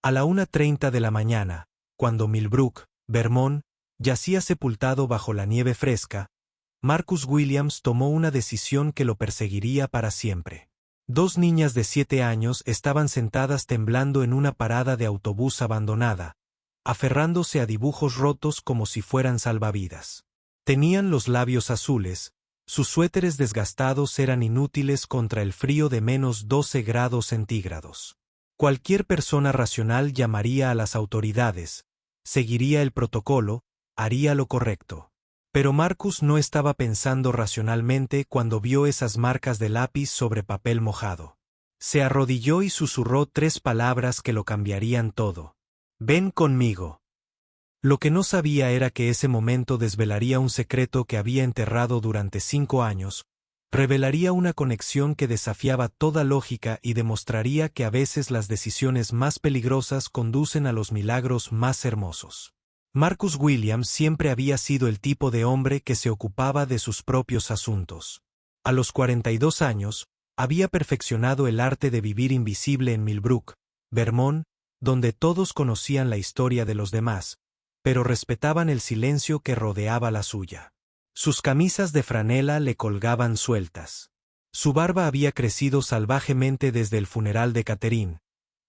A la 1:30 de la mañana, cuando Millbrook, Vermont, yacía sepultado bajo la nieve fresca, Marcus Williams tomó una decisión que lo perseguiría para siempre. Dos niñas de 7 años estaban sentadas temblando en una parada de autobús abandonada, aferrándose a dibujos rotos como si fueran salvavidas. Tenían los labios azules, sus suéteres desgastados eran inútiles contra el frío de -12 grados centígrados. Cualquier persona racional llamaría a las autoridades, seguiría el protocolo, haría lo correcto. Pero Marcus no estaba pensando racionalmente cuando vio esas marcas de lápiz sobre papel mojado. Se arrodilló y susurró 3 palabras que lo cambiarían todo. «Ven conmigo». Lo que no sabía era que ese momento desvelaría un secreto que había enterrado durante 5 años, revelaría una conexión que desafiaba toda lógica y demostraría que a veces las decisiones más peligrosas conducen a los milagros más hermosos. Marcus Williams siempre había sido el tipo de hombre que se ocupaba de sus propios asuntos. A los 42 años, había perfeccionado el arte de vivir invisible en Millbrook, Vermont, donde todos conocían la historia de los demás, pero respetaban el silencio que rodeaba la suya. Sus camisas de franela le colgaban sueltas. Su barba había crecido salvajemente desde el funeral de Catherine,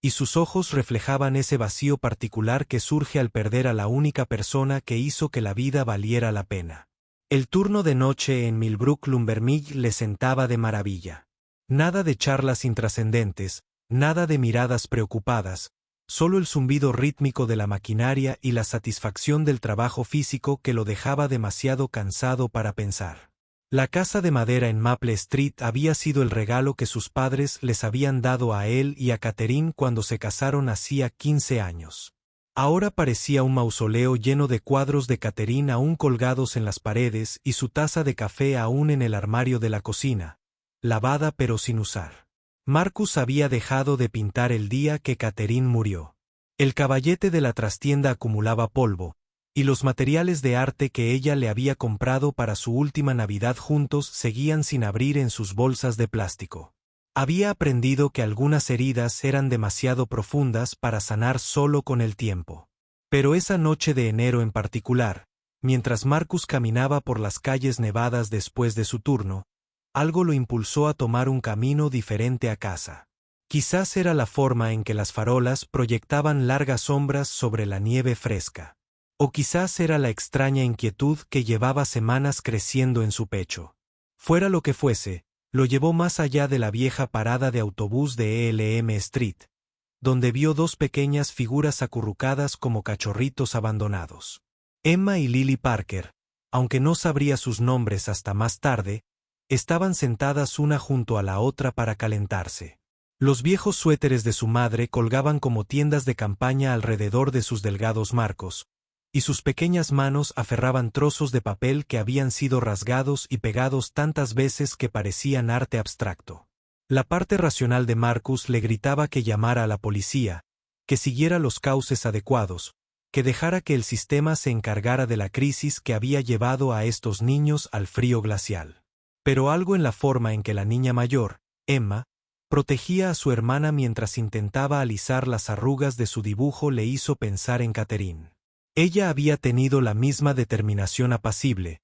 y sus ojos reflejaban ese vacío particular que surge al perder a la única persona que hizo que la vida valiera la pena. El turno de noche en Millbrook Lumbermill le sentaba de maravilla. Nada de charlas intrascendentes, nada de miradas preocupadas, solo el zumbido rítmico de la maquinaria y la satisfacción del trabajo físico que lo dejaba demasiado cansado para pensar. La casa de madera en Maple Street había sido el regalo que sus padres les habían dado a él y a Catherine cuando se casaron hacía 15 años. Ahora parecía un mausoleo lleno de cuadros de Catherine aún colgados en las paredes y su taza de café aún en el armario de la cocina, lavada pero sin usar. Marcus había dejado de pintar el día que Catherine murió. El caballete de la trastienda acumulaba polvo, y los materiales de arte que ella le había comprado para su última Navidad juntos seguían sin abrir en sus bolsas de plástico. Había aprendido que algunas heridas eran demasiado profundas para sanar solo con el tiempo. Pero esa noche de enero en particular, mientras Marcus caminaba por las calles nevadas después de su turno, algo lo impulsó a tomar un camino diferente a casa. Quizás era la forma en que las farolas proyectaban largas sombras sobre la nieve fresca. O quizás era la extraña inquietud que llevaba semanas creciendo en su pecho. Fuera lo que fuese, lo llevó más allá de la vieja parada de autobús de Elm Street, donde vio 2 pequeñas figuras acurrucadas como cachorritos abandonados. Emma y Lily Parker, aunque no sabría sus nombres hasta más tarde, estaban sentadas una junto a la otra para calentarse. Los viejos suéteres de su madre colgaban como tiendas de campaña alrededor de sus delgados marcos, y sus pequeñas manos aferraban trozos de papel que habían sido rasgados y pegados tantas veces que parecían arte abstracto. La parte racional de Marcus le gritaba que llamara a la policía, que siguiera los cauces adecuados, que dejara que el sistema se encargara de la crisis que había llevado a estos niños al frío glacial. Pero algo en la forma en que la niña mayor, Emma, protegía a su hermana mientras intentaba alisar las arrugas de su dibujo le hizo pensar en Catherine. Ella había tenido la misma determinación apacible,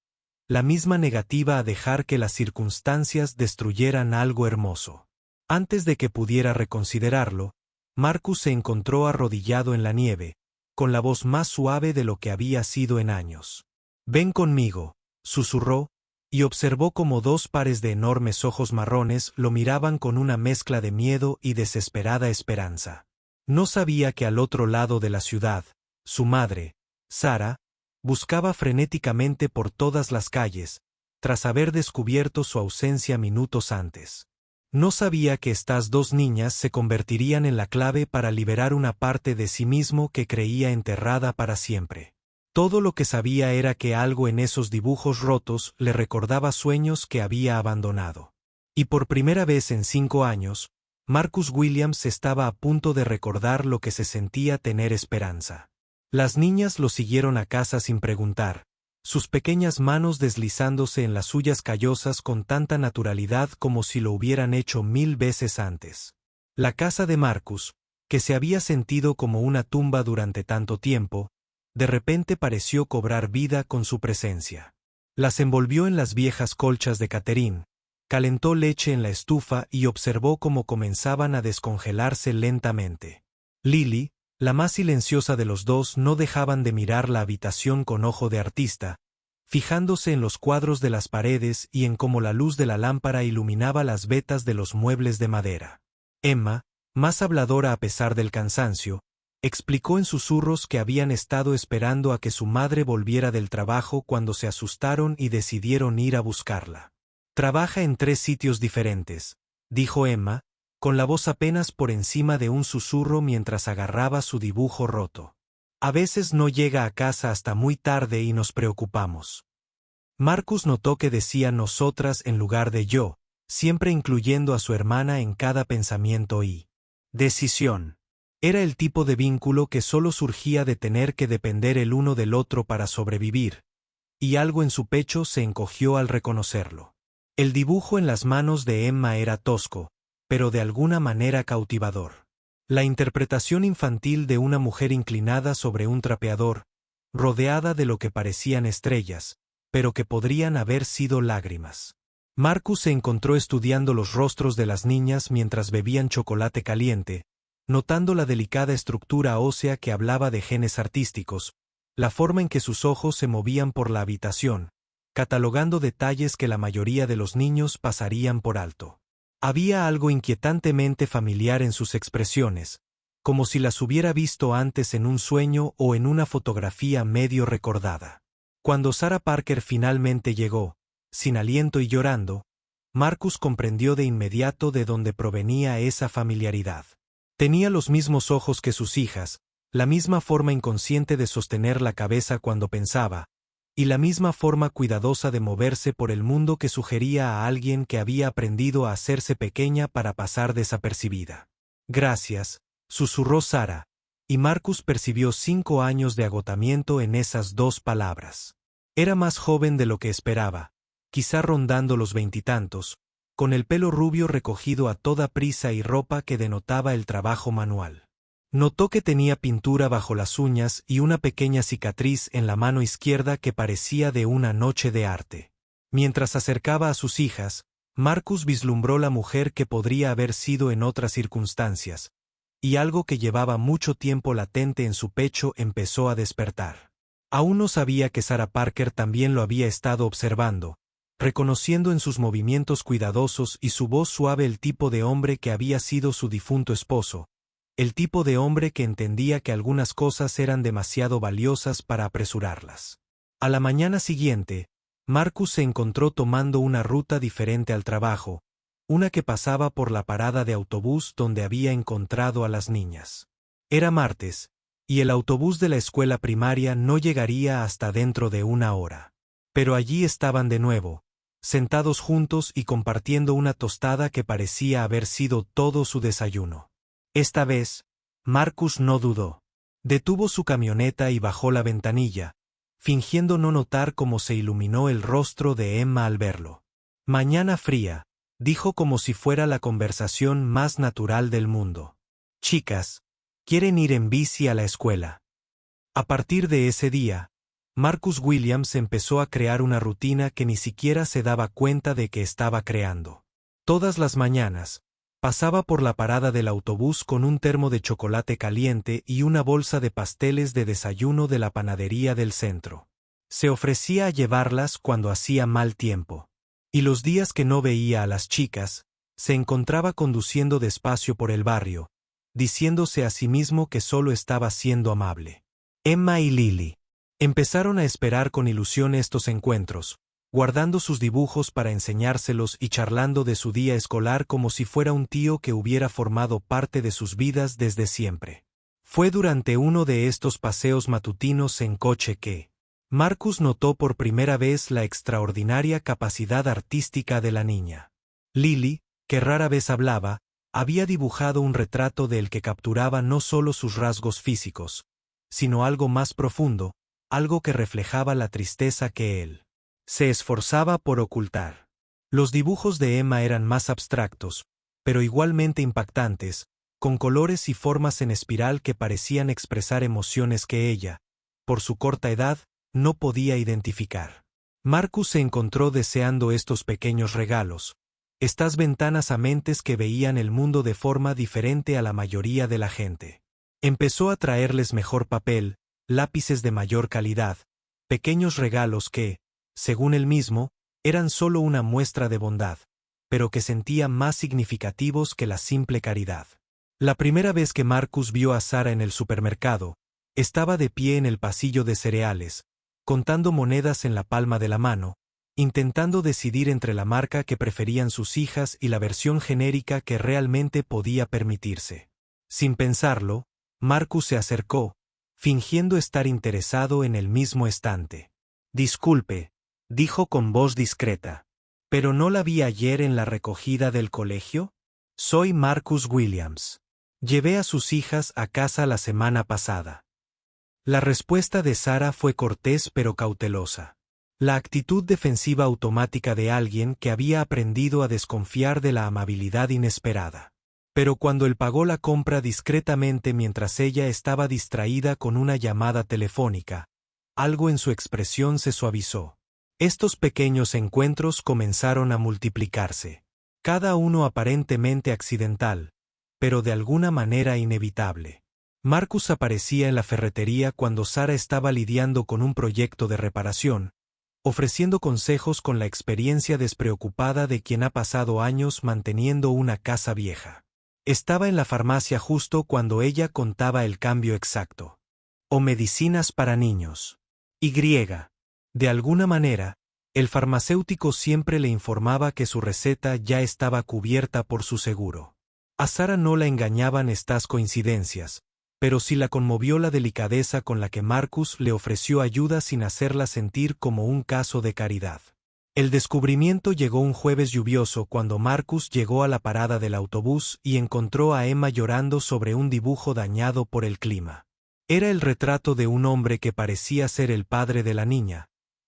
la misma negativa a dejar que las circunstancias destruyeran algo hermoso. Antes de que pudiera reconsiderarlo, Marcus se encontró arrodillado en la nieve, con la voz más suave de lo que había sido en años. «Ven conmigo», susurró, y observó cómo 2 pares de enormes ojos marrones lo miraban con una mezcla de miedo y desesperada esperanza. No sabía que al otro lado de la ciudad, su madre, Sarah, buscaba frenéticamente por todas las calles, tras haber descubierto su ausencia minutos antes. No sabía que estas 2 niñas se convertirían en la clave para liberar una parte de sí mismo que creía enterrada para siempre. Todo lo que sabía era que algo en esos dibujos rotos le recordaba sueños que había abandonado. Y por primera vez en 5 años, Marcus Williams estaba a punto de recordar lo que se sentía tener esperanza. Las niñas lo siguieron a casa sin preguntar, sus pequeñas manos deslizándose en las suyas callosas con tanta naturalidad como si lo hubieran hecho 1000 veces antes. La casa de Marcus, que se había sentido como una tumba durante tanto tiempo, de repente pareció cobrar vida con su presencia. Las envolvió en las viejas colchas de Catherine, calentó leche en la estufa y observó cómo comenzaban a descongelarse lentamente. Lily, la más silenciosa de los dos, no dejaban de mirar la habitación con ojo de artista, fijándose en los cuadros de las paredes y en cómo la luz de la lámpara iluminaba las vetas de los muebles de madera. Emma, más habladora a pesar del cansancio, explicó en susurros que habían estado esperando a que su madre volviera del trabajo cuando se asustaron y decidieron ir a buscarla. «Trabaja en 3 sitios diferentes», dijo Emma, con la voz apenas por encima de un susurro mientras agarraba su dibujo roto. «A veces no llega a casa hasta muy tarde y nos preocupamos». Marcus notó que decía nosotras en lugar de yo, siempre incluyendo a su hermana en cada pensamiento y decisión. Era el tipo de vínculo que solo surgía de tener que depender el uno del otro para sobrevivir, y algo en su pecho se encogió al reconocerlo. El dibujo en las manos de Emma era tosco, pero de alguna manera cautivador. La interpretación infantil de una mujer inclinada sobre un trapeador, rodeada de lo que parecían estrellas, pero que podrían haber sido lágrimas. Marcus se encontró estudiando los rostros de las niñas mientras bebían chocolate caliente, notando la delicada estructura ósea que hablaba de genes artísticos, la forma en que sus ojos se movían por la habitación, catalogando detalles que la mayoría de los niños pasarían por alto. Había algo inquietantemente familiar en sus expresiones, como si las hubiera visto antes en un sueño o en una fotografía medio recordada. Cuando Sarah Parker finalmente llegó, sin aliento y llorando, Marcus comprendió de inmediato de dónde provenía esa familiaridad. Tenía los mismos ojos que sus hijas, la misma forma inconsciente de sostener la cabeza cuando pensaba, y la misma forma cuidadosa de moverse por el mundo que sugería a alguien que había aprendido a hacerse pequeña para pasar desapercibida. «Gracias», susurró Sarah, y Marcus percibió 5 años de agotamiento en esas 2 palabras. Era más joven de lo que esperaba, quizá rondando los 20 y tantos, con el pelo rubio recogido a toda prisa y ropa que denotaba el trabajo manual. Notó que tenía pintura bajo las uñas y una pequeña cicatriz en la mano izquierda que parecía de una noche de arte. Mientras acercaba a sus hijas, Marcus vislumbró la mujer que podría haber sido en otras circunstancias, y algo que llevaba mucho tiempo latente en su pecho empezó a despertar. Aún no sabía que Sarah Parker también lo había estado observando, reconociendo en sus movimientos cuidadosos y su voz suave el tipo de hombre que había sido su difunto esposo, el tipo de hombre que entendía que algunas cosas eran demasiado valiosas para apresurarlas. A la mañana siguiente, Marcus se encontró tomando una ruta diferente al trabajo, una que pasaba por la parada de autobús donde había encontrado a las niñas. Era martes, y el autobús de la escuela primaria no llegaría hasta dentro de 1 hora. Pero allí estaban de nuevo, sentados juntos y compartiendo una tostada que parecía haber sido todo su desayuno. Esta vez, Marcus no dudó. Detuvo su camioneta y bajó la ventanilla, fingiendo no notar cómo se iluminó el rostro de Emma al verlo. «Mañana fría», dijo como si fuera la conversación más natural del mundo. «Chicas, ¿quieren ir en bici a la escuela?». A partir de ese día, Marcus Williams empezó a crear una rutina que ni siquiera se daba cuenta de que estaba creando. Todas las mañanas, pasaba por la parada del autobús con un termo de chocolate caliente y una bolsa de pasteles de desayuno de la panadería del centro. Se ofrecía a llevarlas cuando hacía mal tiempo. Y los días que no veía a las chicas, se encontraba conduciendo despacio por el barrio, diciéndose a sí mismo que solo estaba siendo amable. Emma y Lily empezaron a esperar con ilusión estos encuentros, guardando sus dibujos para enseñárselos y charlando de su día escolar como si fuera un tío que hubiera formado parte de sus vidas desde siempre. Fue durante uno de estos paseos matutinos en coche que Marcus notó por primera vez la extraordinaria capacidad artística de la niña. Lily, que rara vez hablaba, había dibujado un retrato del que capturaba no solo sus rasgos físicos, sino algo más profundo, algo que reflejaba la tristeza que él se esforzaba por ocultar. Los dibujos de Emma eran más abstractos, pero igualmente impactantes, con colores y formas en espiral que parecían expresar emociones que ella, por su corta edad, no podía identificar. Marcus se encontró deseando estos pequeños regalos, estas ventanas a mentes que veían el mundo de forma diferente a la mayoría de la gente. Empezó a traerles mejor papel, lápices de mayor calidad, pequeños regalos que, según él mismo, eran solo una muestra de bondad, pero que sentía más significativos que la simple caridad. La primera vez que Marcus vio a Sara en el supermercado, estaba de pie en el pasillo de cereales, contando monedas en la palma de la mano, intentando decidir entre la marca que preferían sus hijas y la versión genérica que realmente podía permitirse. Sin pensarlo, Marcus se acercó, fingiendo estar interesado en el mismo estante. «Disculpe», dijo con voz discreta, «¿pero no la vi ayer en la recogida del colegio? Soy Marcus Williams. Llevé a sus hijas a casa la semana pasada». La respuesta de Sara fue cortés pero cautelosa. La actitud defensiva automática de alguien que había aprendido a desconfiar de la amabilidad inesperada. Pero cuando él pagó la compra discretamente mientras ella estaba distraída con una llamada telefónica, algo en su expresión se suavizó. Estos pequeños encuentros comenzaron a multiplicarse, cada uno aparentemente accidental, pero de alguna manera inevitable. Marcus aparecía en la ferretería cuando Sara estaba lidiando con un proyecto de reparación, ofreciendo consejos con la experiencia despreocupada de quien ha pasado años manteniendo una casa vieja. Estaba en la farmacia justo cuando ella contaba el cambio exacto. O medicinas para niños. Y. De alguna manera, el farmacéutico siempre le informaba que su receta ya estaba cubierta por su seguro. A Sara no la engañaban estas coincidencias, pero sí la conmovió la delicadeza con la que Marcus le ofreció ayuda sin hacerla sentir como un caso de caridad. El descubrimiento llegó un jueves lluvioso cuando Marcus llegó a la parada del autobús y encontró a Emma llorando sobre un dibujo dañado por el clima. Era el retrato de un hombre que parecía ser el padre de la niña,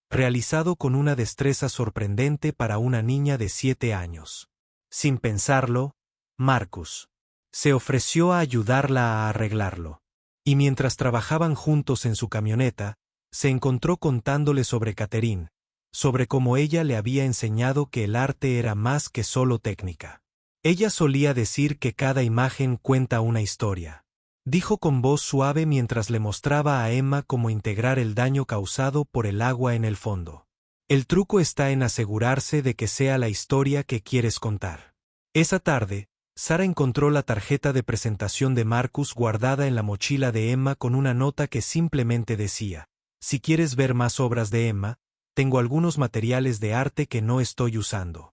realizado con una destreza sorprendente para una niña de 7 años. Sin pensarlo, Marcus se ofreció a ayudarla a arreglarlo. Y mientras trabajaban juntos en su camioneta, se encontró contándole sobre Catherine, sobre cómo ella le había enseñado que el arte era más que solo técnica. Ella solía decir que cada imagen cuenta una historia. Dijo con voz suave mientras le mostraba a Emma cómo integrar el daño causado por el agua en el fondo. El truco está en asegurarse de que sea la historia que quieres contar. Esa tarde, Sara encontró la tarjeta de presentación de Marcus guardada en la mochila de Emma con una nota que simplemente decía: «Si quieres ver más obras de Emma, tengo algunos materiales de arte que no estoy usando».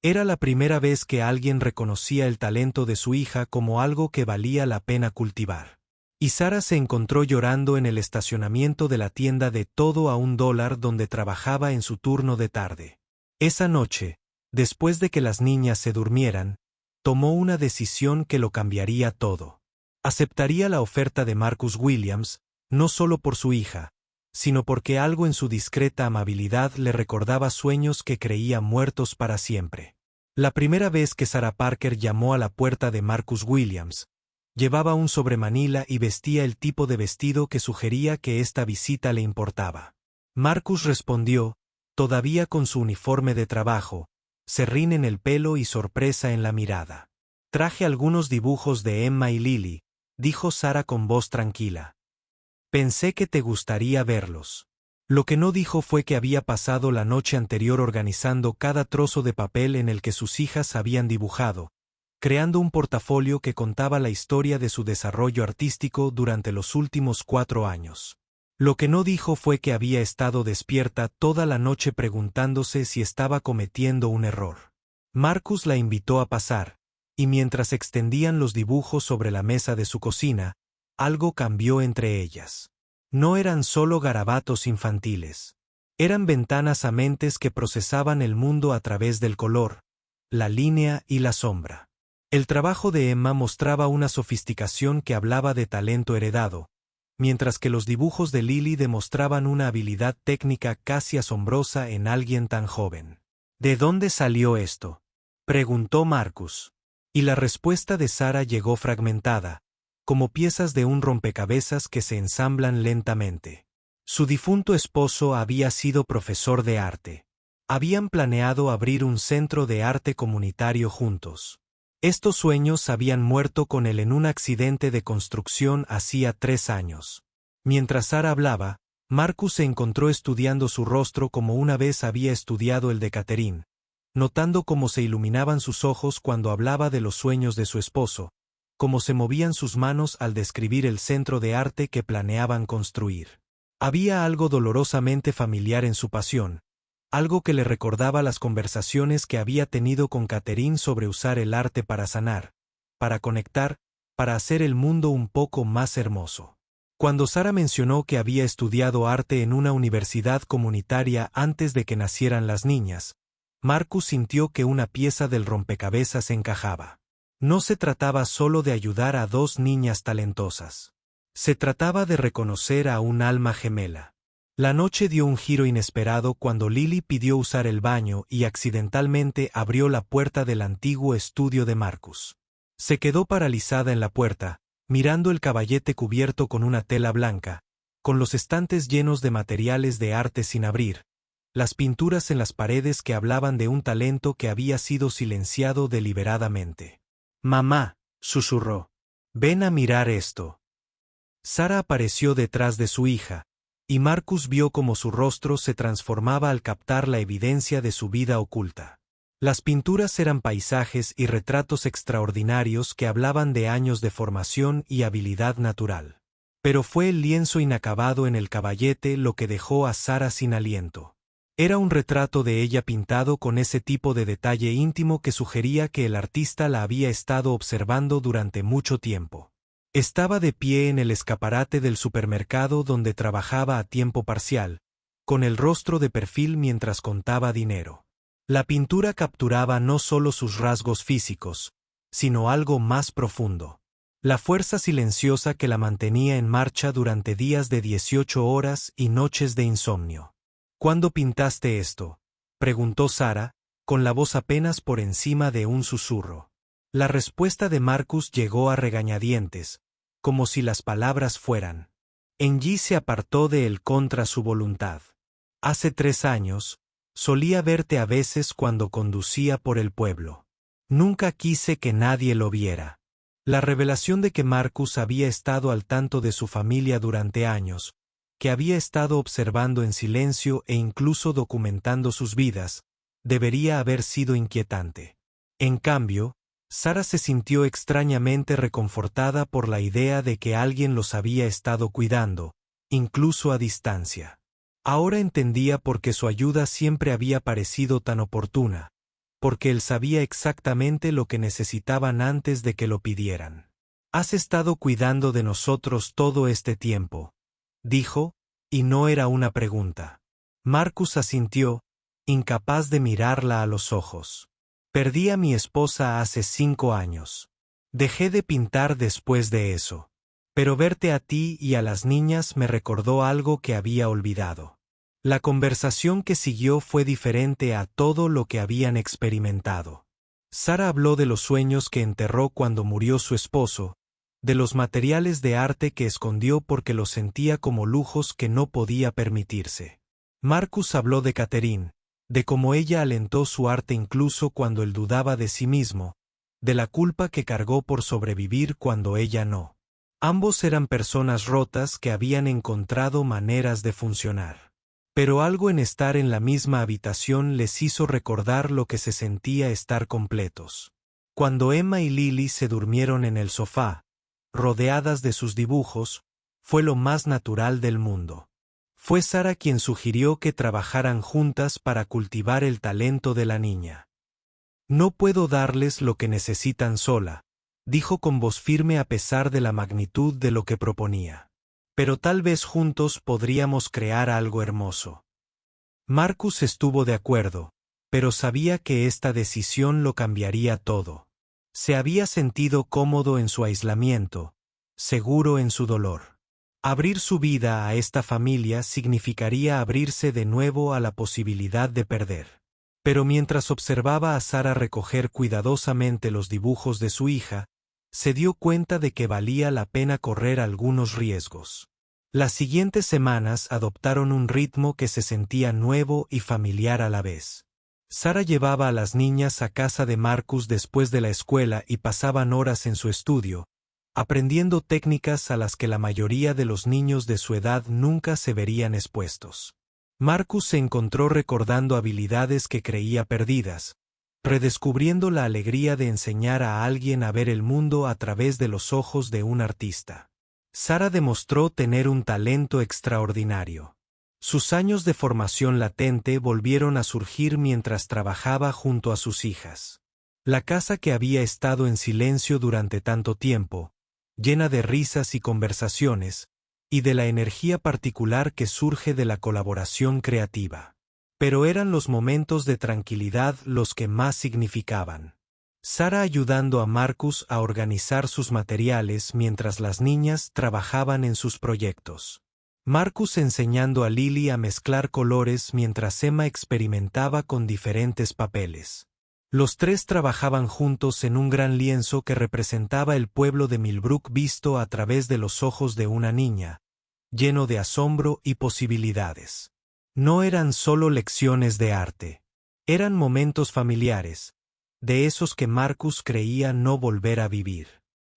Era la primera vez que alguien reconocía el talento de su hija como algo que valía la pena cultivar. Y Sara se encontró llorando en el estacionamiento de la tienda de todo a $1 donde trabajaba en su turno de tarde. Esa noche, después de que las niñas se durmieran, tomó una decisión que lo cambiaría todo. Aceptaría la oferta de Marcus Williams, no solo por su hija, sino porque algo en su discreta amabilidad le recordaba sueños que creía muertos para siempre. La primera vez que Sarah Parker llamó a la puerta de Marcus Williams, llevaba un sobremanila y vestía el tipo de vestido que sugería que esta visita le importaba. Marcus respondió, todavía con su uniforme de trabajo, serrín en el pelo y sorpresa en la mirada. «Traje algunos dibujos de Emma y Lily», dijo Sara con voz tranquila. «Pensé que te gustaría verlos». Lo que no dijo fue que había pasado la noche anterior organizando cada trozo de papel en el que sus hijas habían dibujado, creando un portafolio que contaba la historia de su desarrollo artístico durante los últimos 4 años. Lo que no dijo fue que había estado despierta toda la noche preguntándose si estaba cometiendo un error. Marcus la invitó a pasar, y mientras extendían los dibujos sobre la mesa de su cocina, algo cambió entre ellas. No eran solo garabatos infantiles. Eran ventanas a mentes que procesaban el mundo a través del color, la línea y la sombra. El trabajo de Emma mostraba una sofisticación que hablaba de talento heredado, mientras que los dibujos de Lily demostraban una habilidad técnica casi asombrosa en alguien tan joven. «¿De dónde salió esto?», preguntó Marcus. Y la respuesta de Sara llegó fragmentada, como piezas de un rompecabezas que se ensamblan lentamente. Su difunto esposo había sido profesor de arte. Habían planeado abrir un centro de arte comunitario juntos. Estos sueños habían muerto con él en un accidente de construcción hacía 3 años. Mientras Sara hablaba, Marcus se encontró estudiando su rostro como una vez había estudiado el de Catherine, notando cómo se iluminaban sus ojos cuando hablaba de los sueños de su esposo, cómo se movían sus manos al describir el centro de arte que planeaban construir. Había algo dolorosamente familiar en su pasión, algo que le recordaba las conversaciones que había tenido con Catherine sobre usar el arte para sanar, para conectar, para hacer el mundo un poco más hermoso. Cuando Sara mencionó que había estudiado arte en una universidad comunitaria antes de que nacieran las niñas, Marcus sintió que una pieza del rompecabezas encajaba. No se trataba solo de ayudar a 2 niñas talentosas. Se trataba de reconocer a un alma gemela. La noche dio un giro inesperado cuando Lily pidió usar el baño y accidentalmente abrió la puerta del antiguo estudio de Marcus. Se quedó paralizada en la puerta, mirando el caballete cubierto con una tela blanca, con los estantes llenos de materiales de arte sin abrir, las pinturas en las paredes que hablaban de un talento que había sido silenciado deliberadamente. «Mamá», susurró. «Ven a mirar esto». Sara apareció detrás de su hija, y Marcus vio cómo su rostro se transformaba al captar la evidencia de su vida oculta. Las pinturas eran paisajes y retratos extraordinarios que hablaban de años de formación y habilidad natural. Pero fue el lienzo inacabado en el caballete lo que dejó a Sara sin aliento. Era un retrato de ella pintado con ese tipo de detalle íntimo que sugería que el artista la había estado observando durante mucho tiempo. Estaba de pie en el escaparate del supermercado donde trabajaba a tiempo parcial, con el rostro de perfil mientras contaba dinero. La pintura capturaba no solo sus rasgos físicos, sino algo más profundo. La fuerza silenciosa que la mantenía en marcha durante días de 18 horas y noches de insomnio. «¿Cuándo pintaste esto?», preguntó Sara, con la voz apenas por encima de un susurro. La respuesta de Marcus llegó a regañadientes, como si las palabras fueran. Angie se apartó de él contra su voluntad. «Hace 3 años, solía verte a veces cuando conducía por el pueblo. Nunca quise que nadie lo viera». La revelación de que Marcus había estado al tanto de su familia durante años, que había estado observando en silencio e incluso documentando sus vidas, debería haber sido inquietante. En cambio, Sara se sintió extrañamente reconfortada por la idea de que alguien los había estado cuidando, incluso a distancia. Ahora entendía por qué su ayuda siempre había parecido tan oportuna, porque él sabía exactamente lo que necesitaban antes de que lo pidieran. «Has estado cuidando de nosotros todo este tiempo», dijo, y no era una pregunta. Marcus asintió, incapaz de mirarla a los ojos. «Perdí a mi esposa hace 5 años. Dejé de pintar después de eso. Pero verte a ti y a las niñas me recordó algo que había olvidado». La conversación que siguió fue diferente a todo lo que habían experimentado. Sara habló de los sueños que enterró cuando murió su esposo, de los materiales de arte que escondió porque los sentía como lujos que no podía permitirse. Marcus habló de Catherine, de cómo ella alentó su arte incluso cuando él dudaba de sí mismo, de la culpa que cargó por sobrevivir cuando ella no. Ambos eran personas rotas que habían encontrado maneras de funcionar. Pero algo en estar en la misma habitación les hizo recordar lo que se sentía estar completos. Cuando Emma y Lily se durmieron en el sofá, rodeadas de sus dibujos, fue lo más natural del mundo. Fue Sara quien sugirió que trabajaran juntas para cultivar el talento de la niña. «No puedo darles lo que necesitan sola», dijo con voz firme a pesar de la magnitud de lo que proponía. «Pero tal vez juntos podríamos crear algo hermoso». Marcus estuvo de acuerdo, pero sabía que esta decisión lo cambiaría todo. Se había sentido cómodo en su aislamiento, seguro en su dolor. Abrir su vida a esta familia significaría abrirse de nuevo a la posibilidad de perder. Pero mientras observaba a Sara recoger cuidadosamente los dibujos de su hija, se dio cuenta de que valía la pena correr algunos riesgos. Las siguientes semanas adoptaron un ritmo que se sentía nuevo y familiar a la vez. Sara llevaba a las niñas a casa de Marcus después de la escuela y pasaban horas en su estudio, aprendiendo técnicas a las que la mayoría de los niños de su edad nunca se verían expuestos. Marcus se encontró recordando habilidades que creía perdidas, redescubriendo la alegría de enseñar a alguien a ver el mundo a través de los ojos de un artista. Sara demostró tener un talento extraordinario. Sus años de formación latente volvieron a surgir mientras trabajaba junto a sus hijas. La casa que había estado en silencio durante tanto tiempo, llena de risas y conversaciones, y de la energía particular que surge de la colaboración creativa. Pero eran los momentos de tranquilidad los que más significaban. Sara ayudando a Marcus a organizar sus materiales mientras las niñas trabajaban en sus proyectos. Marcus enseñando a Lily a mezclar colores mientras Emma experimentaba con diferentes papeles. Los tres trabajaban juntos en un gran lienzo que representaba el pueblo de Millbrook visto a través de los ojos de una niña, lleno de asombro y posibilidades. No eran solo lecciones de arte. Eran momentos familiares, de esos que Marcus creía no volver a vivir.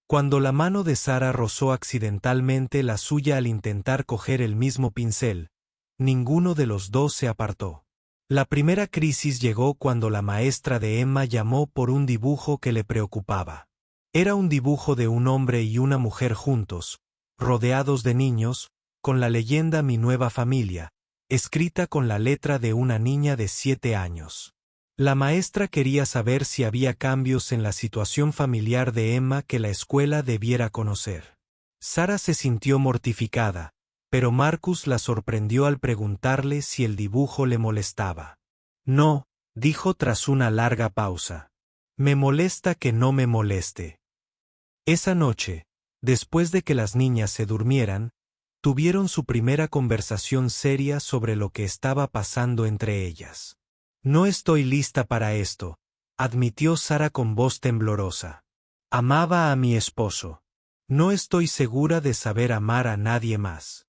Cuando la mano de Sara rozó accidentalmente la suya al intentar coger el mismo pincel, ninguno de los dos se apartó. La primera crisis llegó cuando la maestra de Emma llamó por un dibujo que le preocupaba. Era un dibujo de un hombre y una mujer juntos, rodeados de niños, con la leyenda Mi nueva familia, escrita con la letra de una niña de 7 años. La maestra quería saber si había cambios en la situación familiar de Emma que la escuela debiera conocer. Sara se sintió mortificada, pero Marcus la sorprendió al preguntarle si el dibujo le molestaba. No, dijo tras una larga pausa. Me molesta que no me moleste. Esa noche, después de que las niñas se durmieran, tuvieron su primera conversación seria sobre lo que estaba pasando entre ellas. No estoy lista para esto, admitió Sara con voz temblorosa. Amaba a mi esposo. No estoy segura de saber amar a nadie más.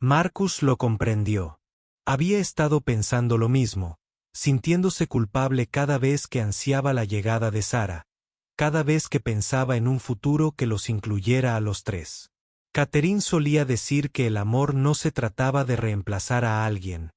Marcus lo comprendió. Había estado pensando lo mismo, sintiéndose culpable cada vez que ansiaba la llegada de Sara, cada vez que pensaba en un futuro que los incluyera a los tres. Catherine solía decir que el amor no se trataba de reemplazar a alguien,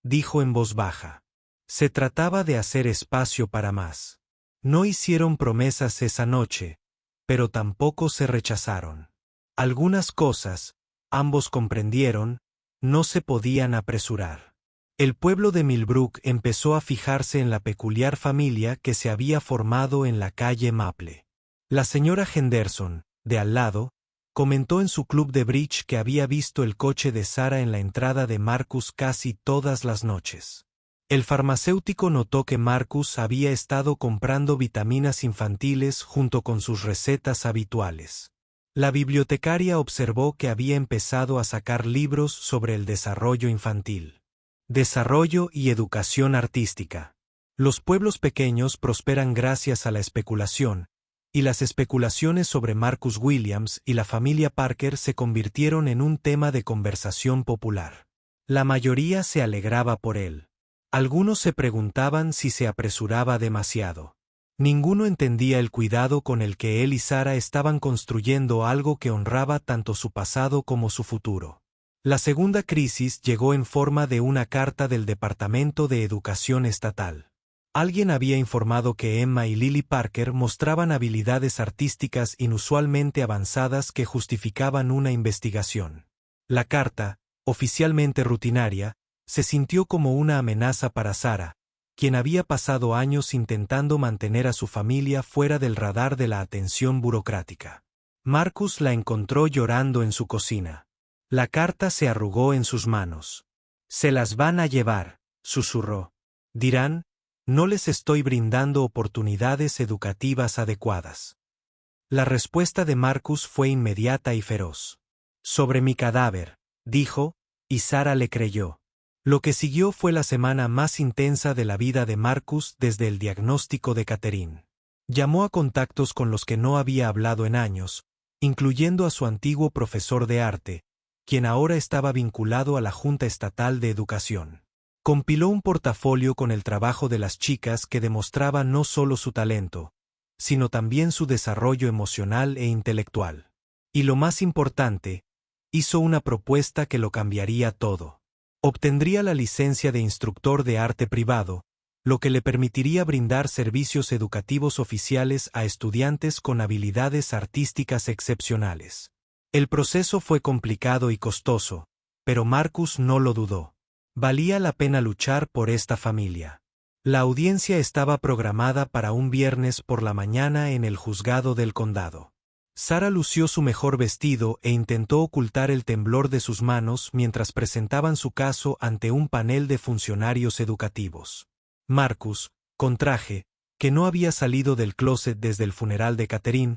dijo en voz baja. Se trataba de hacer espacio para más. No hicieron promesas esa noche, pero tampoco se rechazaron. Algunas cosas, ambos comprendieron, no se podían apresurar. El pueblo de Millbrook empezó a fijarse en la peculiar familia que se había formado en la calle Maple. La señora Henderson, de al lado, comentó en su club de bridge que había visto el coche de Sara en la entrada de Marcus casi todas las noches. El farmacéutico notó que Marcus había estado comprando vitaminas infantiles junto con sus recetas habituales. La bibliotecaria observó que había empezado a sacar libros sobre el desarrollo infantil. Desarrollo y educación artística. Los pueblos pequeños prosperan gracias a la especulación, y las especulaciones sobre Marcus Williams y la familia Parker se convirtieron en un tema de conversación popular. La mayoría se alegraba por él. Algunos se preguntaban si se apresuraba demasiado. Ninguno entendía el cuidado con el que él y Sara estaban construyendo algo que honraba tanto su pasado como su futuro. La segunda crisis llegó en forma de una carta del Departamento de Educación Estatal. Alguien había informado que Emma y Lily Parker mostraban habilidades artísticas inusualmente avanzadas que justificaban una investigación. La carta, oficialmente rutinaria, se sintió como una amenaza para Sara, quien había pasado años intentando mantener a su familia fuera del radar de la atención burocrática. Marcus la encontró llorando en su cocina. La carta se arrugó en sus manos. «Se las van a llevar», susurró. «Dirán, no les estoy brindando oportunidades educativas adecuadas». La respuesta de Marcus fue inmediata y feroz. «Sobre mi cadáver», dijo, y Sara le creyó. Lo que siguió fue la semana más intensa de la vida de Marcus desde el diagnóstico de Catherine. Llamó a contactos con los que no había hablado en años, incluyendo a su antiguo profesor de arte, quien ahora estaba vinculado a la Junta Estatal de Educación. Compiló un portafolio con el trabajo de las chicas que demostraba no solo su talento, sino también su desarrollo emocional e intelectual. Y lo más importante, hizo una propuesta que lo cambiaría todo. Obtendría la licencia de instructor de arte privado, lo que le permitiría brindar servicios educativos oficiales a estudiantes con habilidades artísticas excepcionales. El proceso fue complicado y costoso, pero Marcus no lo dudó. Valía la pena luchar por esta familia. La audiencia estaba programada para un viernes por la mañana en el juzgado del condado. Sara lució su mejor vestido e intentó ocultar el temblor de sus manos mientras presentaban su caso ante un panel de funcionarios educativos. Marcus, con traje, que no había salido del closet desde el funeral de Catherine,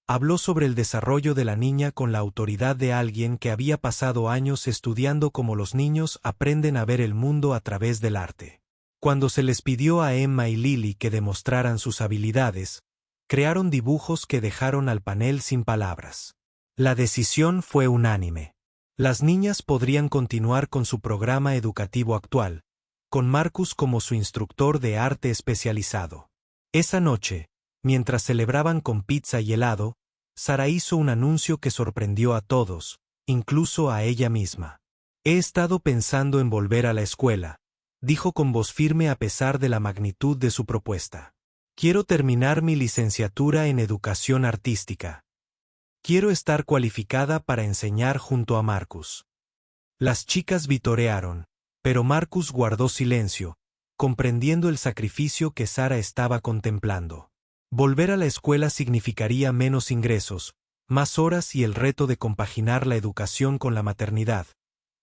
habló sobre el desarrollo de la niña con la autoridad de alguien que había pasado años estudiando cómo los niños aprenden a ver el mundo a través del arte. Cuando se les pidió a Emma y Lily que demostraran sus habilidades, crearon dibujos que dejaron al panel sin palabras. La decisión fue unánime. Las niñas podrían continuar con su programa educativo actual, con Marcus como su instructor de arte especializado. Esa noche, mientras celebraban con pizza y helado, Sara hizo un anuncio que sorprendió a todos, incluso a ella misma. He estado pensando en volver a la escuela, dijo con voz firme a pesar de la magnitud de su propuesta. Quiero terminar mi licenciatura en educación artística. Quiero estar cualificada para enseñar junto a Marcus. Las chicas vitorearon, pero Marcus guardó silencio, comprendiendo el sacrificio que Sara estaba contemplando. Volver a la escuela significaría menos ingresos, más horas y el reto de compaginar la educación con la maternidad,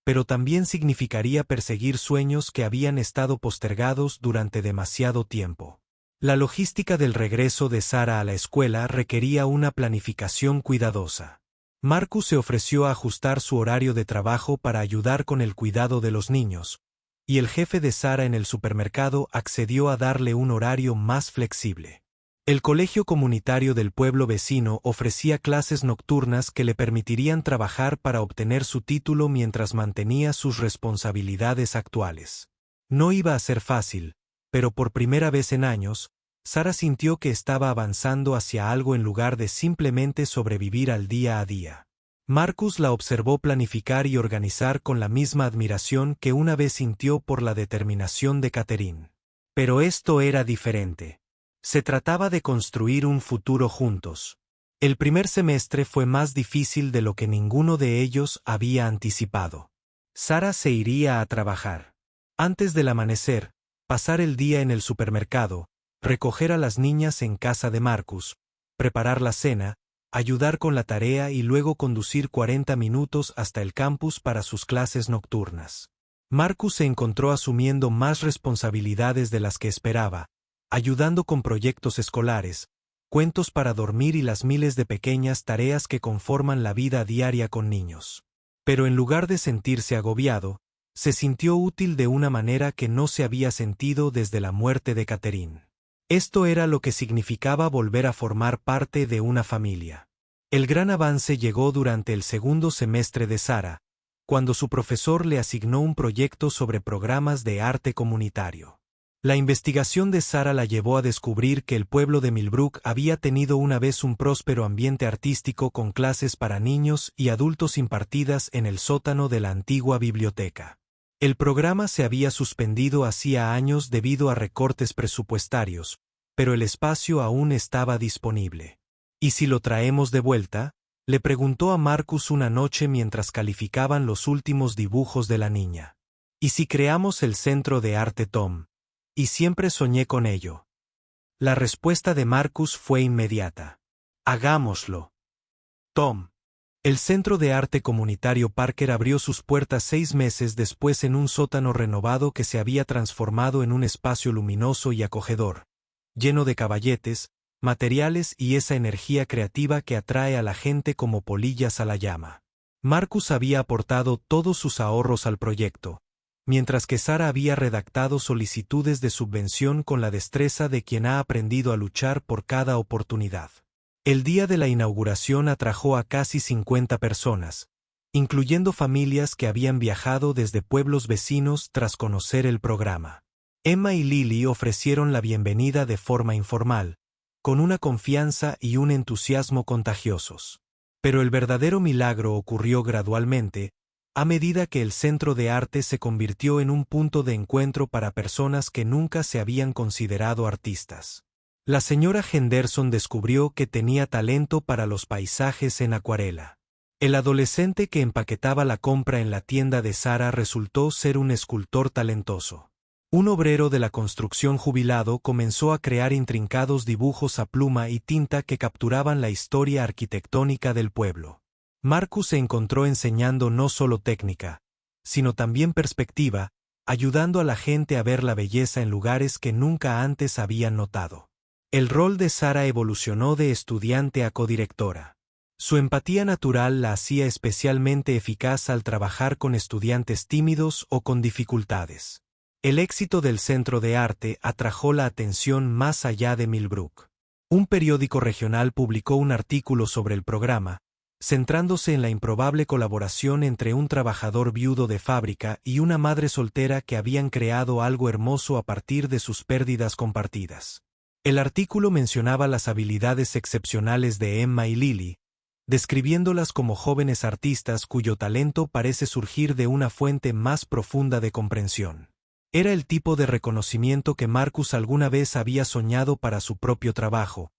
pero también significaría perseguir sueños que habían estado postergados durante demasiado tiempo. La logística del regreso de Sara a la escuela requería una planificación cuidadosa. Marcus se ofreció a ajustar su horario de trabajo para ayudar con el cuidado de los niños, y el jefe de Sara en el supermercado accedió a darle un horario más flexible. El colegio comunitario del pueblo vecino ofrecía clases nocturnas que le permitirían trabajar para obtener su título mientras mantenía sus responsabilidades actuales. No iba a ser fácil, pero por primera vez en años, Sara sintió que estaba avanzando hacia algo en lugar de simplemente sobrevivir al día a día. Marcus la observó planificar y organizar con la misma admiración que una vez sintió por la determinación de Catherine. Pero esto era diferente. Se trataba de construir un futuro juntos. El primer semestre fue más difícil de lo que ninguno de ellos había anticipado. Sara se iría a trabajar. Antes del amanecer, pasar el día en el supermercado, recoger a las niñas en casa de Marcus, preparar la cena, ayudar con la tarea y luego conducir 40 minutos hasta el campus para sus clases nocturnas. Marcus se encontró asumiendo más responsabilidades de las que esperaba, ayudando con proyectos escolares, cuentos para dormir y las miles de pequeñas tareas que conforman la vida diaria con niños. Pero en lugar de sentirse agobiado, se sintió útil de una manera que no se había sentido desde la muerte de Catherine. Esto era lo que significaba volver a formar parte de una familia. El gran avance llegó durante el segundo semestre de Sara, cuando su profesor le asignó un proyecto sobre programas de arte comunitario. La investigación de Sara la llevó a descubrir que el pueblo de Millbrook había tenido una vez un próspero ambiente artístico con clases para niños y adultos impartidas en el sótano de la antigua biblioteca. El programa se había suspendido hacía años debido a recortes presupuestarios, pero el espacio aún estaba disponible. ¿Y si lo traemos de vuelta?, le preguntó a Marcus una noche mientras calificaban los últimos dibujos de la niña. ¿Y si creamos el Centro de Arte Tom? Y siempre soñé con ello. La respuesta de Marcus fue inmediata. Hagámoslo. Tom. El Centro de Arte Comunitario Parker abrió sus puertas 6 meses después en un sótano renovado que se había transformado en un espacio luminoso y acogedor, lleno de caballetes, materiales y esa energía creativa que atrae a la gente como polillas a la llama. Marcus había aportado todos sus ahorros al proyecto, mientras que Sara había redactado solicitudes de subvención con la destreza de quien ha aprendido a luchar por cada oportunidad. El día de la inauguración atrajo a casi 50 personas, incluyendo familias que habían viajado desde pueblos vecinos tras conocer el programa. Emma y Lily ofrecieron la bienvenida de forma informal, con una confianza y un entusiasmo contagiosos. Pero el verdadero milagro ocurrió gradualmente, a medida que el centro de arte se convirtió en un punto de encuentro para personas que nunca se habían considerado artistas. La señora Henderson descubrió que tenía talento para los paisajes en acuarela. El adolescente que empaquetaba la compra en la tienda de Sara resultó ser un escultor talentoso. Un obrero de la construcción jubilado comenzó a crear intrincados dibujos a pluma y tinta que capturaban la historia arquitectónica del pueblo. Marcus se encontró enseñando no solo técnica, sino también perspectiva, ayudando a la gente a ver la belleza en lugares que nunca antes habían notado. El rol de Sara evolucionó de estudiante a codirectora. Su empatía natural la hacía especialmente eficaz al trabajar con estudiantes tímidos o con dificultades. El éxito del Centro de Arte atrajo la atención más allá de Millbrook. Un periódico regional publicó un artículo sobre el programa, centrándose en la improbable colaboración entre un trabajador viudo de fábrica y una madre soltera que habían creado algo hermoso a partir de sus pérdidas compartidas. El artículo mencionaba las habilidades excepcionales de Emma y Lily, describiéndolas como jóvenes artistas cuyo talento parece surgir de una fuente más profunda de comprensión. Era el tipo de reconocimiento que Marcus alguna vez había soñado para su propio trabajo,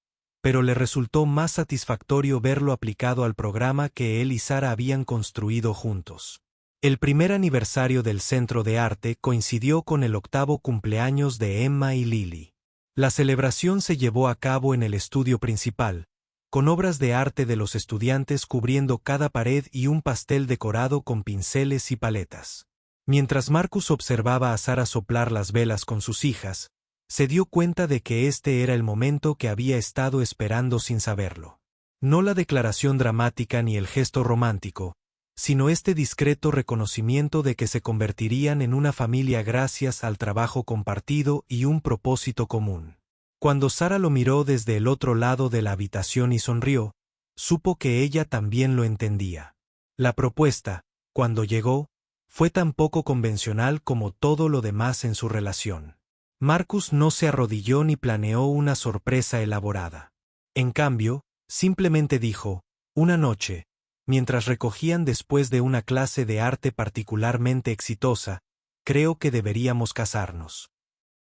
pero le resultó más satisfactorio verlo aplicado al programa que él y Sara habían construido juntos. El primer aniversario del Centro de Arte coincidió con el 8º cumpleaños de Emma y Lily. La celebración se llevó a cabo en el estudio principal, con obras de arte de los estudiantes cubriendo cada pared y un pastel decorado con pinceles y paletas. Mientras Marcus observaba a Sara soplar las velas con sus hijas, se dio cuenta de que este era el momento que había estado esperando sin saberlo. No la declaración dramática ni el gesto romántico, sino este discreto reconocimiento de que se convertirían en una familia gracias al trabajo compartido y un propósito común. Cuando Sara lo miró desde el otro lado de la habitación y sonrió, supo que ella también lo entendía. La propuesta, cuando llegó, fue tan poco convencional como todo lo demás en su relación. Marcus no se arrodilló ni planeó una sorpresa elaborada. En cambio, simplemente dijo, una noche, mientras recogían después de una clase de arte particularmente exitosa, creo que deberíamos casarnos.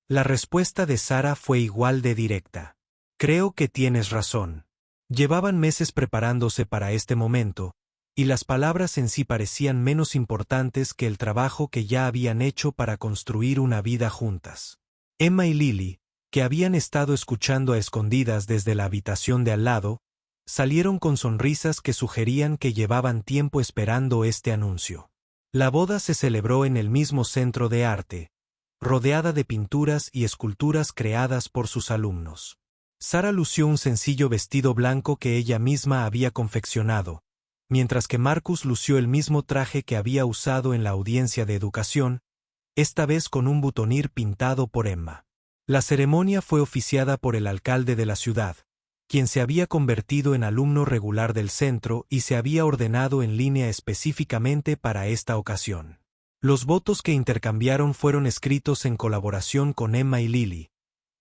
La respuesta de Sara fue igual de directa. Creo que tienes razón. Llevaban meses preparándose para este momento, y las palabras en sí parecían menos importantes que el trabajo que ya habían hecho para construir una vida juntas. Emma y Lily, que habían estado escuchando a escondidas desde la habitación de al lado, salieron con sonrisas que sugerían que llevaban tiempo esperando este anuncio. La boda se celebró en el mismo centro de arte, rodeada de pinturas y esculturas creadas por sus alumnos. Sara lució un sencillo vestido blanco que ella misma había confeccionado, mientras que Marcus lució el mismo traje que había usado en la audiencia de educación, esta vez con un butonir pintado por Emma. La ceremonia fue oficiada por el alcalde de la ciudad, quien se había convertido en alumno regular del centro y se había ordenado en línea específicamente para esta ocasión. Los votos que intercambiaron fueron escritos en colaboración con Emma y Lily,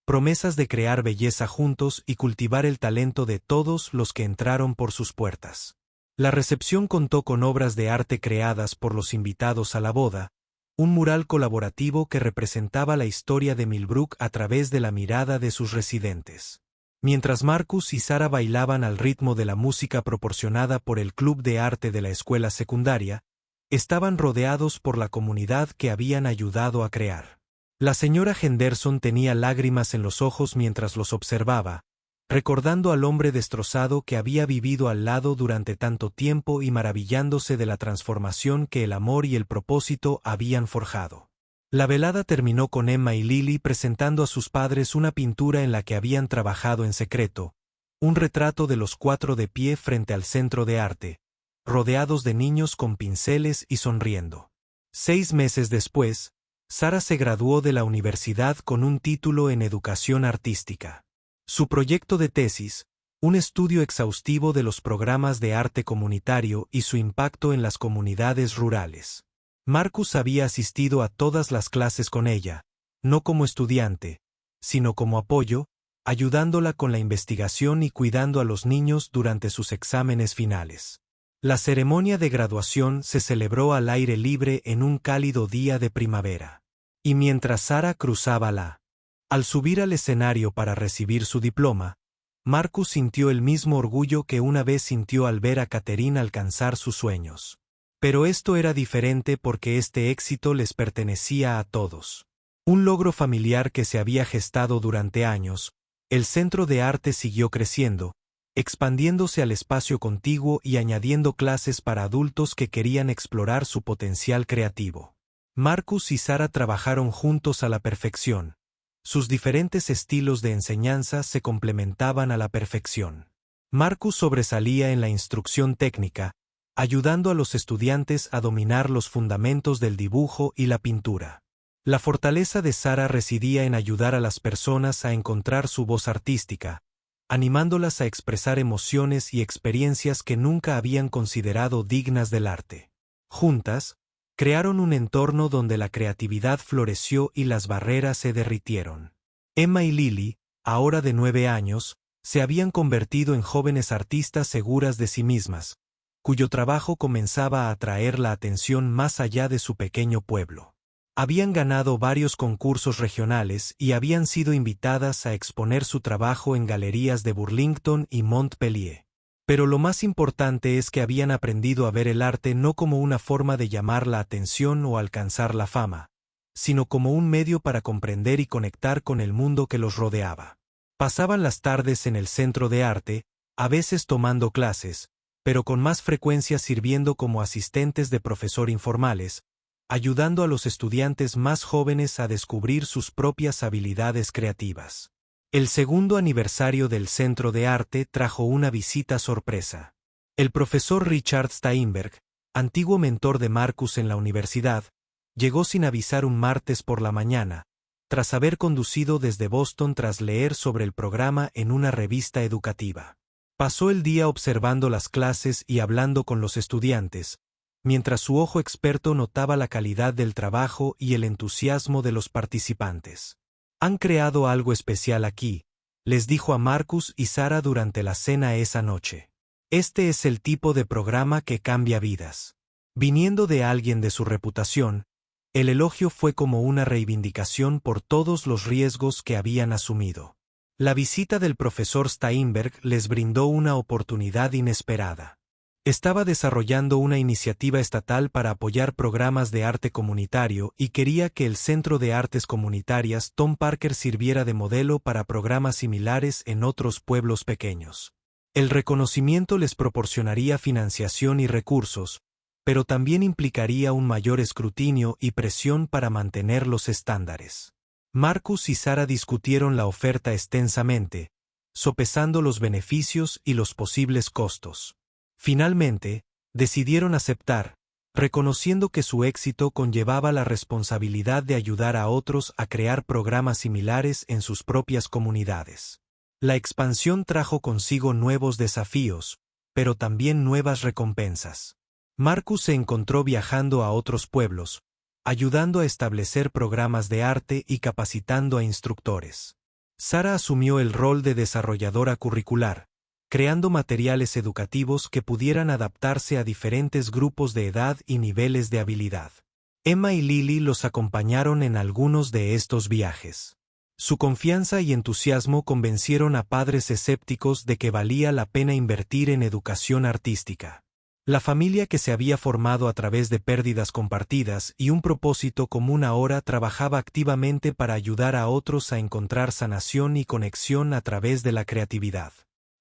promesas de crear belleza juntos y cultivar el talento de todos los que entraron por sus puertas. La recepción contó con obras de arte creadas por los invitados a la boda, un mural colaborativo que representaba la historia de Millbrook a través de la mirada de sus residentes. Mientras Marcus y Sara bailaban al ritmo de la música proporcionada por el club de arte de la escuela secundaria, estaban rodeados por la comunidad que habían ayudado a crear. La señora Henderson tenía lágrimas en los ojos mientras los observaba, recordando al hombre destrozado que había vivido al lado durante tanto tiempo y maravillándose de la transformación que el amor y el propósito habían forjado. La velada terminó con Emma y Lily presentando a sus padres una pintura en la que habían trabajado en secreto, un retrato de los 4 de pie frente al centro de arte, rodeados de niños con pinceles y sonriendo. 6 meses después, Sara se graduó de la universidad con un título en educación artística. Su proyecto de tesis, un estudio exhaustivo de los programas de arte comunitario y su impacto en las comunidades rurales. Marcus había asistido a todas las clases con ella, no como estudiante, sino como apoyo, ayudándola con la investigación y cuidando a los niños durante sus exámenes finales. La ceremonia de graduación se celebró al aire libre en un cálido día de primavera. Y mientras Sara cruzaba al subir al escenario para recibir su diploma, Marcus sintió el mismo orgullo que una vez sintió al ver a Catherine alcanzar sus sueños. Pero esto era diferente porque este éxito les pertenecía a todos. Un logro familiar que se había gestado durante años, el centro de arte siguió creciendo, expandiéndose al espacio contiguo y añadiendo clases para adultos que querían explorar su potencial creativo. Marcus y Sara trabajaron juntos a la perfección. Sus diferentes estilos de enseñanza se complementaban a la perfección. Marcus sobresalía en la instrucción técnica, ayudando a los estudiantes a dominar los fundamentos del dibujo y la pintura. La fortaleza de Sara residía en ayudar a las personas a encontrar su voz artística, animándolas a expresar emociones y experiencias que nunca habían considerado dignas del arte. Juntas, crearon un entorno donde la creatividad floreció y las barreras se derritieron. Emma y Lily, ahora de 9 años, se habían convertido en jóvenes artistas seguras de sí mismas, cuyo trabajo comenzaba a atraer la atención más allá de su pequeño pueblo. Habían ganado varios concursos regionales y habían sido invitadas a exponer su trabajo en galerías de Burlington y Montpellier. Pero lo más importante es que habían aprendido a ver el arte no como una forma de llamar la atención o alcanzar la fama, sino como un medio para comprender y conectar con el mundo que los rodeaba. Pasaban las tardes en el centro de arte, a veces tomando clases, pero con más frecuencia sirviendo como asistentes de profesor informales, ayudando a los estudiantes más jóvenes a descubrir sus propias habilidades creativas. El segundo aniversario del Centro de Arte trajo una visita sorpresa. El profesor Richard Steinberg, antiguo mentor de Marcus en la universidad, llegó sin avisar un martes por la mañana, tras haber conducido desde Boston tras leer sobre el programa en una revista educativa. Pasó el día observando las clases y hablando con los estudiantes, mientras su ojo experto notaba la calidad del trabajo y el entusiasmo de los participantes. «Han creado algo especial aquí», les dijo a Marcus y Sara durante la cena esa noche. «Este es el tipo de programa que cambia vidas». Viniendo de alguien de su reputación, el elogio fue como una reivindicación por todos los riesgos que habían asumido. La visita del profesor Steinberg les brindó una oportunidad inesperada. Estaba desarrollando una iniciativa estatal para apoyar programas de arte comunitario y quería que el Centro de Artes Comunitarias Tom Parker sirviera de modelo para programas similares en otros pueblos pequeños. El reconocimiento les proporcionaría financiación y recursos, pero también implicaría un mayor escrutinio y presión para mantener los estándares. Marcus y Sara discutieron la oferta extensamente, sopesando los beneficios y los posibles costos. Finalmente, decidieron aceptar, reconociendo que su éxito conllevaba la responsabilidad de ayudar a otros a crear programas similares en sus propias comunidades. La expansión trajo consigo nuevos desafíos, pero también nuevas recompensas. Marcus se encontró viajando a otros pueblos, ayudando a establecer programas de arte y capacitando a instructores. Sara asumió el rol de desarrolladora curricular, creando materiales educativos que pudieran adaptarse a diferentes grupos de edad y niveles de habilidad. Emma y Lily los acompañaron en algunos de estos viajes. Su confianza y entusiasmo convencieron a padres escépticos de que valía la pena invertir en educación artística. La familia que se había formado a través de pérdidas compartidas y un propósito común ahora trabajaba activamente para ayudar a otros a encontrar sanación y conexión a través de la creatividad.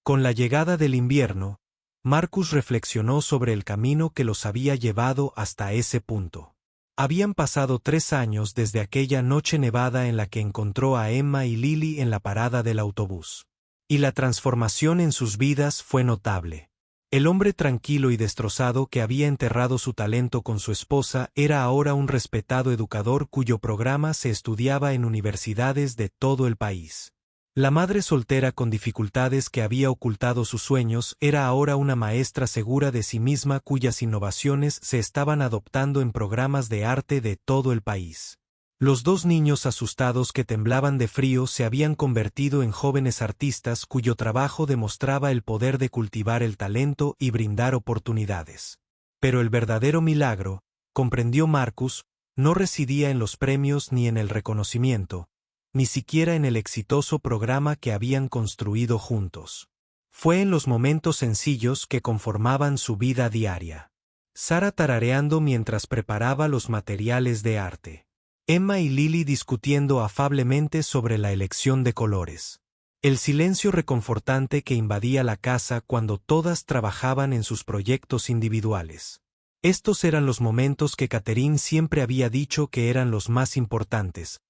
Con la llegada del invierno, Marcus reflexionó sobre el camino que los había llevado hasta ese punto. Habían pasado 3 años desde aquella noche nevada en la que encontró a Emma y Lily en la parada del autobús. Y la transformación en sus vidas fue notable. El hombre tranquilo y destrozado que había enterrado su talento con su esposa era ahora un respetado educador cuyo programa se estudiaba en universidades de todo el país. La madre soltera con dificultades que había ocultado sus sueños era ahora una maestra segura de sí misma cuyas innovaciones se estaban adoptando en programas de arte de todo el país. Los dos niños asustados que temblaban de frío se habían convertido en jóvenes artistas cuyo trabajo demostraba el poder de cultivar el talento y brindar oportunidades. Pero el verdadero milagro, comprendió Marcus, no residía en los premios ni en el reconocimiento, ni siquiera en el exitoso programa que habían construido juntos. Fue en los momentos sencillos que conformaban su vida diaria. Sara tarareando mientras preparaba los materiales de arte. Emma y Lily discutiendo afablemente sobre la elección de colores. El silencio reconfortante que invadía la casa cuando todas trabajaban en sus proyectos individuales. Estos eran los momentos que Catherine siempre había dicho que eran los más importantes,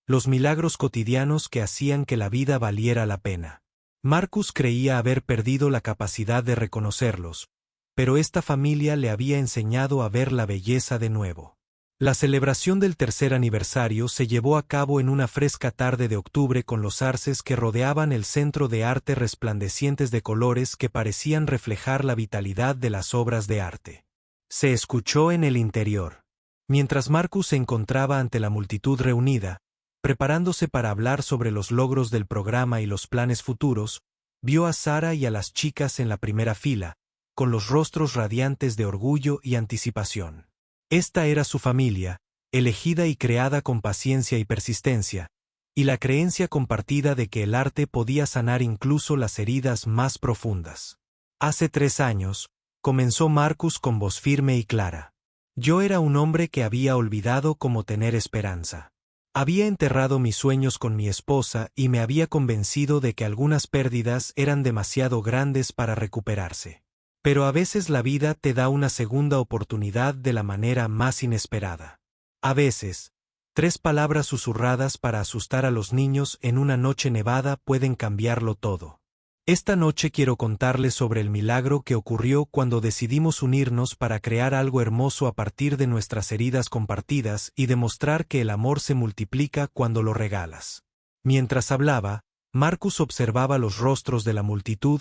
los milagros cotidianos que hacían que la vida valiera la pena. Marcus creía haber perdido la capacidad de reconocerlos, pero esta familia le había enseñado a ver la belleza de nuevo. La celebración del tercer aniversario se llevó a cabo en una fresca tarde de octubre con los arces que rodeaban el centro de arte resplandecientes de colores que parecían reflejar la vitalidad de las obras de arte. Se escuchó en el interior. Mientras Marcus se encontraba ante la multitud reunida, preparándose para hablar sobre los logros del programa y los planes futuros, vio a Sara y a las chicas en la primera fila, con los rostros radiantes de orgullo y anticipación. Esta era su familia, elegida y creada con paciencia y persistencia, y la creencia compartida de que el arte podía sanar incluso las heridas más profundas. Hace 3 años, comenzó Marcus con voz firme y clara. Yo era un hombre que había olvidado cómo tener esperanza. Había enterrado mis sueños con mi esposa y me había convencido de que algunas pérdidas eran demasiado grandes para recuperarse. Pero a veces la vida te da una segunda oportunidad de la manera más inesperada. A veces, 3 palabras susurradas para asustar a los niños en una noche nevada pueden cambiarlo todo. Esta noche quiero contarles sobre el milagro que ocurrió cuando decidimos unirnos para crear algo hermoso a partir de nuestras heridas compartidas y demostrar que el amor se multiplica cuando lo regalas. Mientras hablaba, Marcus observaba los rostros de la multitud,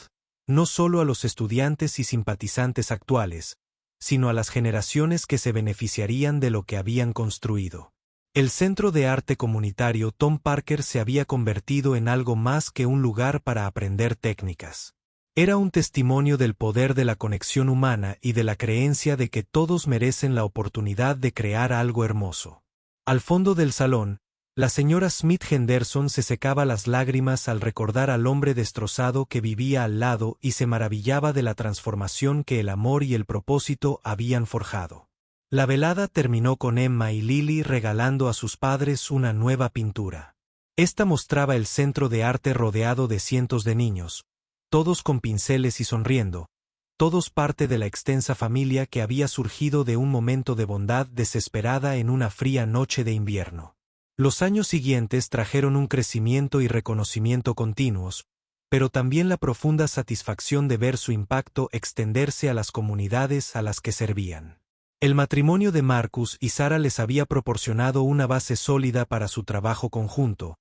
no solo a los estudiantes y simpatizantes actuales, sino a las generaciones que se beneficiarían de lo que habían construido. El Centro de Arte Comunitario Tom Parker se había convertido en algo más que un lugar para aprender técnicas. Era un testimonio del poder de la conexión humana y de la creencia de que todos merecen la oportunidad de crear algo hermoso. Al fondo del salón, la señora Smith Henderson se secaba las lágrimas al recordar al hombre destrozado que vivía al lado y se maravillaba de la transformación que el amor y el propósito habían forjado. La velada terminó con Emma y Lily regalando a sus padres una nueva pintura. Esta mostraba el centro de arte rodeado de cientos de niños, todos con pinceles y sonriendo, todos parte de la extensa familia que había surgido de un momento de bondad desesperada en una fría noche de invierno. Los años siguientes trajeron un crecimiento y reconocimiento continuos, pero también la profunda satisfacción de ver su impacto extenderse a las comunidades a las que servían. El matrimonio de Marcus y Sara les había proporcionado una base sólida para su trabajo conjunto,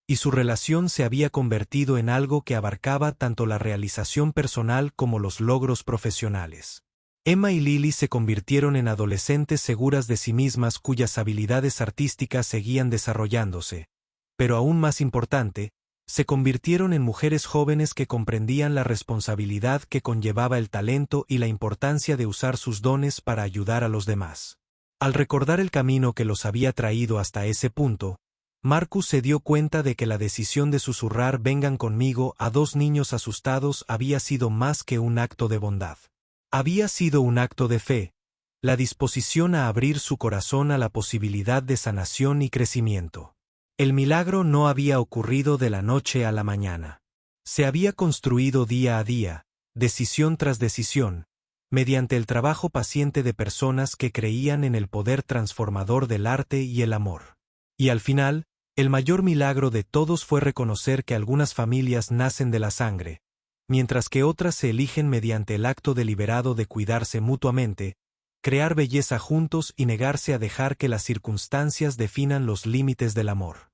y su relación se había convertido en algo que abarcaba tanto la realización personal como los logros profesionales. Emma y Lily se convirtieron en adolescentes seguras de sí mismas cuyas habilidades artísticas seguían desarrollándose, pero aún más importante, se convirtieron en mujeres jóvenes que comprendían la responsabilidad que conllevaba el talento y la importancia de usar sus dones para ayudar a los demás. Al recordar el camino que los había traído hasta ese punto, Marcus se dio cuenta de que la decisión de susurrar "vengan conmigo" a 2 niños asustados había sido más que un acto de bondad. Había sido un acto de fe, la disposición a abrir su corazón a la posibilidad de sanación y crecimiento. El milagro no había ocurrido de la noche a la mañana. Se había construido día a día, decisión tras decisión, mediante el trabajo paciente de personas que creían en el poder transformador del arte y el amor. Y al final, el mayor milagro de todos fue reconocer que algunas familias nacen de la sangre, mientras que otras se eligen mediante el acto deliberado de cuidarse mutuamente, crear belleza juntos y negarse a dejar que las circunstancias definan los límites del amor.